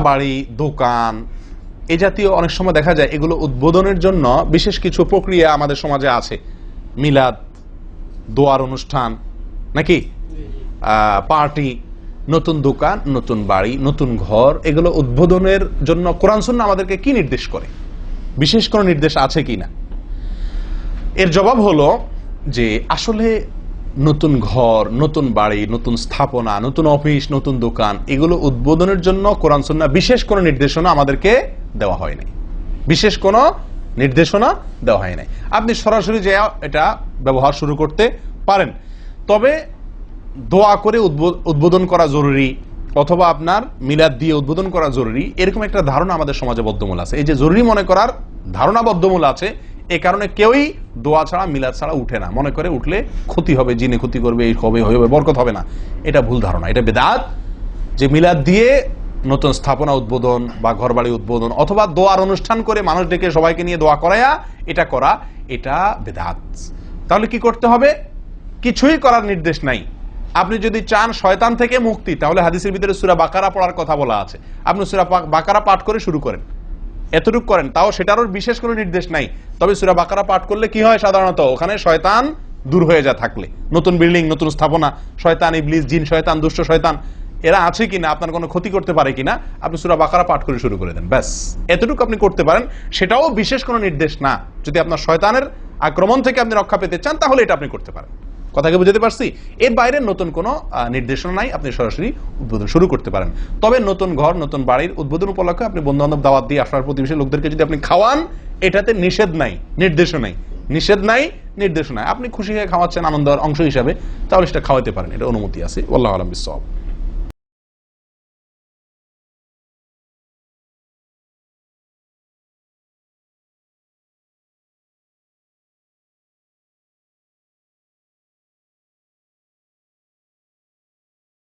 বাড়ি, দোকান এ জাতীয় অনেক সময় দেখা যায় এগুলো উদ্বোধনের জন্য বিশেষ কিছু প্রক্রিয়া আমাদের সমাজে আছে। মিলাদ, দোয়ার অনুষ্ঠান, নাকি পার্টি, নতুন দোকান, নতুন বাড়ি, নতুন ঘর, এগুলো উদ্বোধনের জন্য কোরআন সুন্নাহ আমাদেরকে কি নির্দেশ করে? বিশেষ কোনো নির্দেশ আছে কিনা? এর জবাব হলো যে আসলে নতুন ঘর, নতুন বাড়ি, নতুন স্থাপনা, নতুন অফিস, নতুন দোকান, এগুলো উদ্বোধনের জন্য কোরআন সুন্নাহ বিশেষ কোনো নির্দেশনা আমাদেরকে দেওয়া হয় নাই। বিশেষ কোনো নির্দেশনা দেওয়া হয় নাই। আপনি সরাসরি যে এটা ব্যবহার শুরু করতে পারেন, তবে দোয়া করে উদ্বোধন করা জরুরি অথবা আপনার মিলাদ দিয়ে উদ্বোধন করা জরুরি, এরকম একটা ধারণা আমাদের সমাজে বদ্ধমূল আছে। এই যে জরুরি মনে করার ধারণা বদ্ধমূল আছে, এ কারণে কেউই দোয়া ছাড়া, মিলাদ ছাড়া উঠে না। মনে করে উঠলে ক্ষতি হবে, জিনে ক্ষতি করবে, এই হবে, বরকত হবে না। এটা ভুল ধারণা, এটা বেদাত। যে মিলাদ দিয়ে নতুন স্থাপনা উদ্বোধন বা ঘরবাড়ি উদ্বোধন অথবা দোয়ার অনুষ্ঠান করে মানুষ ডেকে সবাইকে নিয়ে দোয়া করায়া এটা করা, এটা বেদাত। তাহলে কি করতে হবে? কিছুই করার নির্দেশ নাই। আপনি যদি চান শয়তান থেকে মুক্তি, তাহলে হাদিসের ভিতরে সূরা বাকারা পড়ার কথা বলা আছে। আপনি সূরা বাকারা পাঠ করে শুরু করেন, এতটুকু করেন, তাও সেটারও বিশেষ কোনো নির্দেশ নাই। তবে সূরা বাকারা পাঠ করলে কি হয়? সাধারণত ওখানে শয়তান দূর হয়ে যায়। থাকলে নতুন বিল্ডিং, নতুন স্থাপনা, শয়তান, ইবলিস, জিন শয়তান, দুষ্ট শয়তান এরা আছে কিনা, আপনার কোনো ক্ষতি করতে পারে কিনা, আপনি সূরা বাকারা পাঠ করে শুরু করে দেন, ব্যাস। এতটুকু আপনি করতে পারেন, সেটাও বিশেষ কোনো নির্দেশ না। যদি আপনার শয়তানের আক্রমণ থেকে আপনি রক্ষা পেতে চান, তাহলে এটা আপনি করতে পারেন। কথাকে বুঝতে পারছি? এর বাইরে নতুন কোনো নির্দেশনা নাই, আপনি সরাসরি উদ্বোধন শুরু করতে পারেন। তবে নতুন ঘর, নতুন বাড়ির উদ্বোধন উপলক্ষে আপনি বন্ধু বান্ধব দাওয়াত দিয়ে আসার প্রতিবেশী লোকদেরকে যদি আপনি খাওয়ান, এটাতে নিষেধ নাই, নির্দেশও নাই। নিষেধ নাই, নির্দেশনা নাই। আপনি খুশি হয়ে খাওয়াচ্ছেন আনন্দের অংশ হিসাবে, তাহলে সেটা খাওয়াতে পারেন, এটা অনুমতি আছে। আল্লাহু আ'লাম বিস-সাওয়াব।